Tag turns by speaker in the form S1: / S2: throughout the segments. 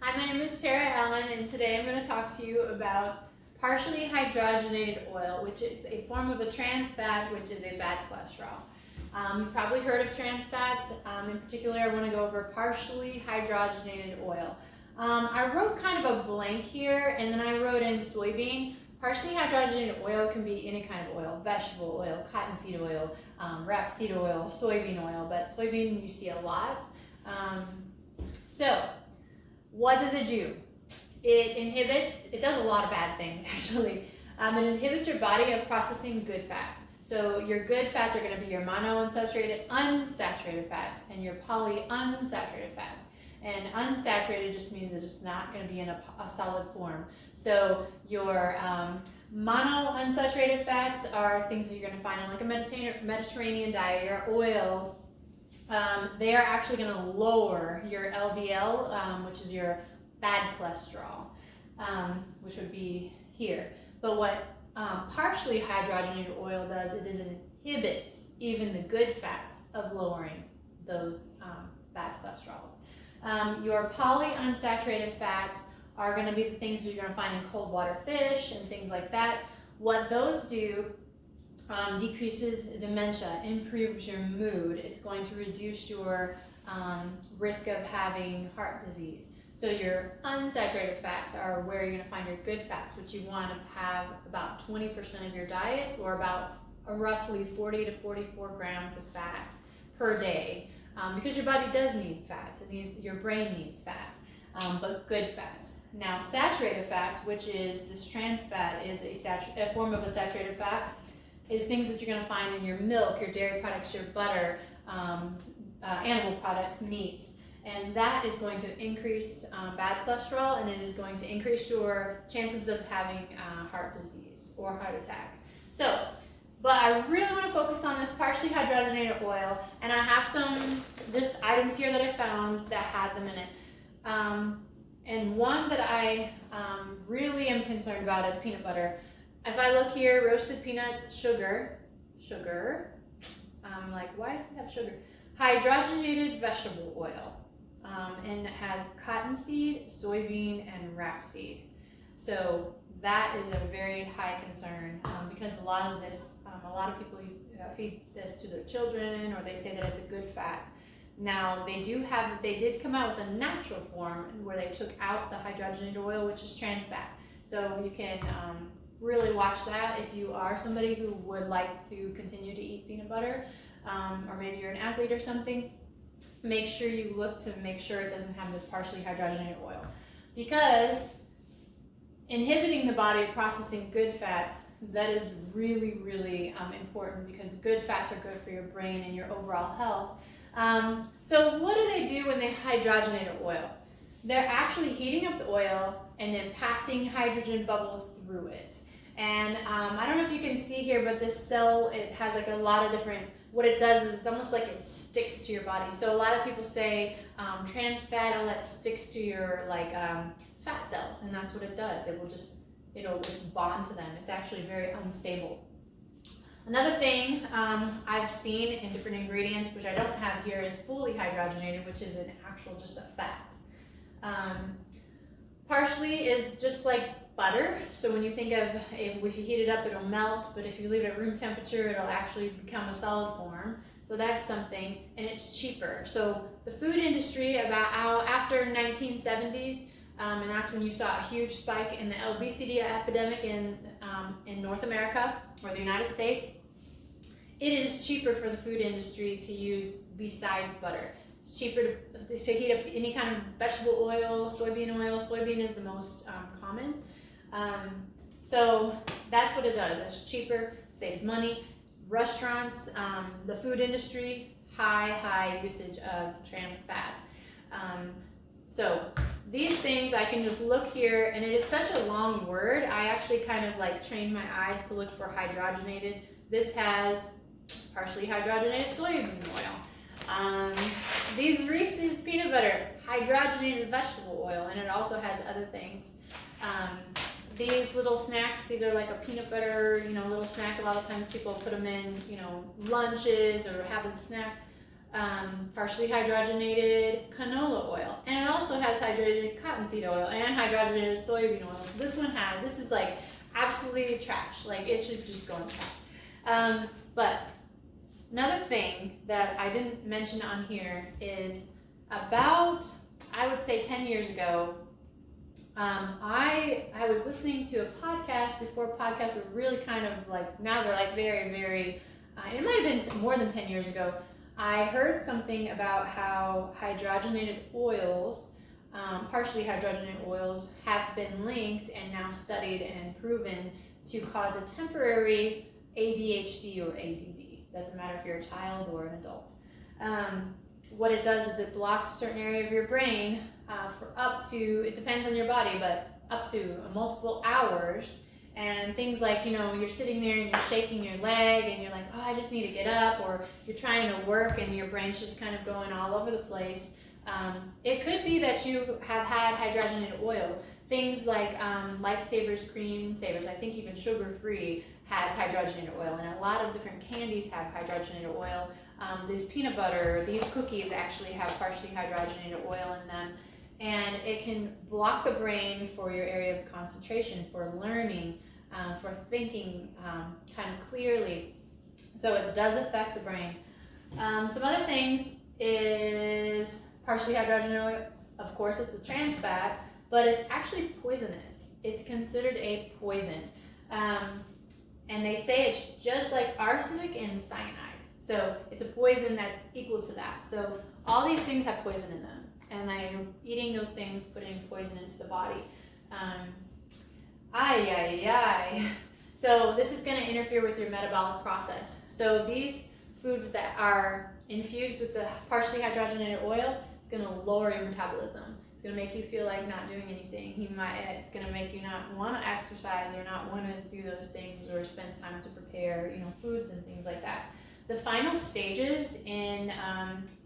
S1: Hi, my name is Tara Allen, and today I'm going to talk to you about partially hydrogenated oil, which is a form of a trans fat, which is a bad cholesterol. You've probably heard of trans fats. In particular, I want to go over partially hydrogenated oil. I wrote kind of a blank here, and then I wrote in soybean. Partially hydrogenated oil can be any kind of oil: vegetable oil, cottonseed oil, rapeseed oil, soybean oil, but soybean you see a lot. What does it do? It does a lot of bad things actually. It inhibits your body of processing good fats. So your good fats are going to be your monounsaturated, unsaturated fats, and your polyunsaturated fats. And unsaturated just means that it's not going to be in a solid form. So your monounsaturated fats are things that you're going to find in like a Mediterranean diet. Your oils, they are actually going to lower your LDL, which is your bad cholesterol, which would be here. But what partially hydrogenated oil does, it inhibits even the good fats of lowering those bad cholesterols. Your polyunsaturated fats are going to be the things that you're going to find in cold water fish and things like that. What those do decreases dementia, improves your mood. It's going to reduce your risk of having heart disease. So your unsaturated fats are where you're going to find your good fats, which you want to have about 20% of your diet, or about roughly 40 to 44 grams of fat per day, because your body does need fats. Your brain needs fats, but good fats. Now, saturated fats, which is this trans fat, is a form of a saturated fat. Is things that you're going to find in your milk, your dairy products, your butter, animal products, meats. And that is going to increase bad cholesterol, and it is going to increase your chances of having heart disease or heart attack. But I really want to focus on this partially hydrogenated oil, and I have some just items here that I found that had them in it. And one that I really am concerned about is peanut butter. If I look here, roasted peanuts, sugar, I'm like, why does it have sugar? Hydrogenated vegetable oil, and it has cottonseed, soybean, and rapeseed. So that is a very high concern, because a lot of people feed this to their children, or they say that it's a good fat. Now they did come out with a natural form where they took out the hydrogenated oil, which is trans fat. So you can really watch that if you are somebody who would like to continue to eat peanut butter, or maybe you're an athlete or something. Make sure you look to make sure it doesn't have this partially hydrogenated oil, because inhibiting the body of processing good fats, that is really, really important, because good fats are good for your brain and your overall health. So what do they do when they hydrogenate oil? They're actually heating up the oil and then passing hydrogen bubbles through it. And I don't know if you can see here, but this cell, it has like a lot of different, what it does is it's almost like it sticks to your body. So a lot of people say trans fat, all that sticks to your fat cells, and that's what it does. It'll just bond to them. It's actually very unstable. Another thing I've seen in different ingredients, which I don't have here, is fully hydrogenated, which is an actual just a fat. Partially is just like butter. So when you think of, if you heat it up, it'll melt, but if you leave it at room temperature, it'll actually become a solid form. So that's something, and it's cheaper. So the food industry, after 1970s, and that's when you saw a huge spike in the obesity epidemic in North America, or the United States. It is cheaper for the food industry to use besides butter. It's cheaper to heat up any kind of vegetable oil, soybean oil. Soybean is the most common. So that's what it does. It's cheaper, saves money. Restaurants, the food industry, high usage of trans fat. So these things, I can just look here, and it is such a long word. I actually kind of trained my eyes to look for hydrogenated. This has partially hydrogenated soybean oil. These Reese's peanut butter, hydrogenated vegetable oil, and it also has other things. These little snacks, these are like a peanut butter, little snack. A lot of times people put them in, lunches or have as a snack. partially hydrogenated canola oil, and it also has hydrogenated cottonseed oil and hydrogenated soybean oil. So this is like absolutely trash. Like it should just go in the trash. But another thing that I didn't mention on here is about, I would say 10 years ago, I was listening to a podcast before podcasts were really kind of like, now they're like very, very, it might have been more than 10 years ago. I heard something about how hydrogenated oils, partially hydrogenated oils, have been linked and now studied and proven to cause a temporary ADHD or ADD. Doesn't matter if you're a child or an adult. What it does is it blocks a certain area of your brain for up to, it depends on your body, but up to multiple hours. And things like, you're sitting there and you're shaking your leg and you're like, oh, I just need to get up, or you're trying to work and your brain's just kind of going all over the place. It could be that you have had hydrogenated oil. Things like Lifesavers Cream Savers, I think even sugar-free has hydrogenated oil, and a lot of different candies have hydrogenated oil. This peanut butter, these cookies actually have partially hydrogenated oil in them, and it can block the brain for your area of concentration, for learning, for thinking kind of clearly. So it does affect the brain. Some other things is partially hydrogenated oil. Of course, it's a trans fat, but it's actually poisonous. It's considered a poison. And they say it's just like arsenic and cyanide. So it's a poison that's equal to that. So all these things have poison in them. And I'm eating those things, putting poison into the body. So this is going to interfere with your metabolic process. So these foods that are infused with the partially hydrogenated oil, it's going to lower your metabolism. It's going to make you feel like not doing anything. It's going to make you not want to exercise or not want to do those things or spend time to prepare, foods and things like that. The final stages in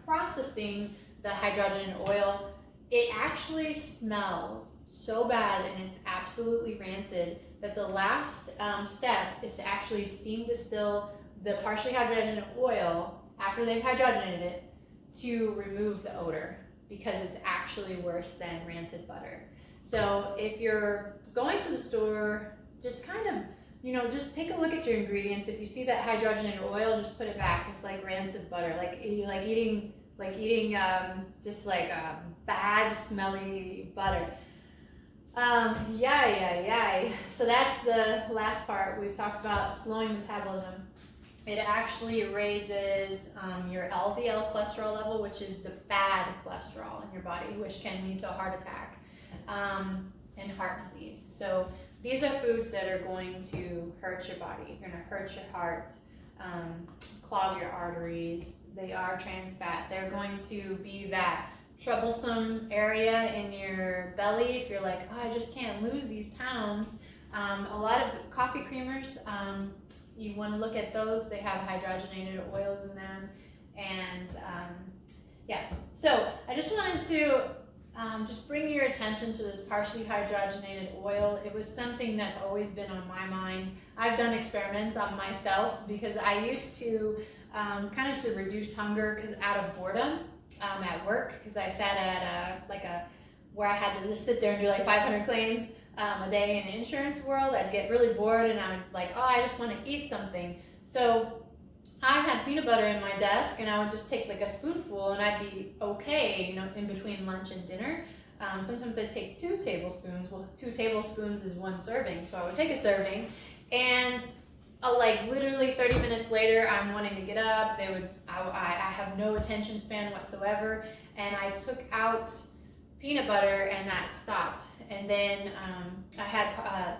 S1: processing the hydrogenated oil, it actually smells so bad and it's absolutely rancid that the last step is to actually steam distill the partially hydrogenated oil after they've hydrogenated it to remove the odor, because it's actually worse than rancid butter. So if you're going to the store, just kind of, just take a look at your ingredients. If you see that hydrogenated oil, just put it back. It's like rancid butter, like eating just like bad smelly butter. So that's the last part. We've talked about slowing metabolism. It actually raises your LDL cholesterol level, which is the bad cholesterol in your body, which can lead to a heart attack and heart disease. So these are foods that are going to hurt your body. They're going to hurt your heart, clog your arteries. They are trans fat. They're going to be that troublesome area in your belly if you're like, oh, I just can't lose these pounds. A lot of coffee creamers, you want to look at those. They have hydrogenated oils in them. And so I just wanted to just bring your attention to this partially hydrogenated oil. It was something that's always been on my mind. I've done experiments on myself because I used to kind of to reduce hunger out of boredom at work, because I sat at where I had to just sit there and do like 500 claims a day in the insurance world. I'd get really bored and I would like, oh, I just want to eat something. So I had peanut butter in my desk and I would just take like a spoonful and I'd be okay, in between lunch and dinner. Sometimes I'd take 2 tablespoons. Well, 2 tablespoons is 1 serving. So I would take a serving and like literally 30 minutes later, I'm wanting to get up. I have no attention span whatsoever. And I took out peanut butter and that stopped. And then I had,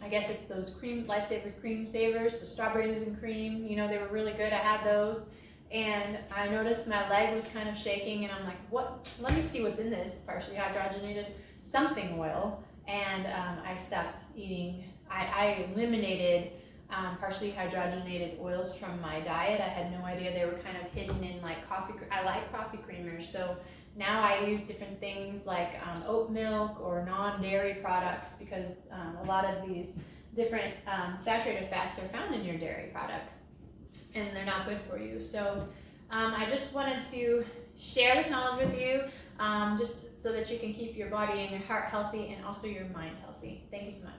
S1: I guess it's those Lifesaver Cream Savers, the strawberries and cream, they were really good. I had those. And I noticed my leg was kind of shaking and I'm like, what? Let me see what's in this partially hydrogenated something oil. And I stopped eating. I eliminated partially hydrogenated oils from my diet. I had no idea they were kind of hidden in like coffee. I like coffee creamers, so now I use different things like oat milk or non-dairy products, because a lot of these different saturated fats are found in your dairy products and they're not good for you. So I just wanted to share this knowledge with you, just so that you can keep your body and your heart healthy and also your mind healthy. Thank you so much.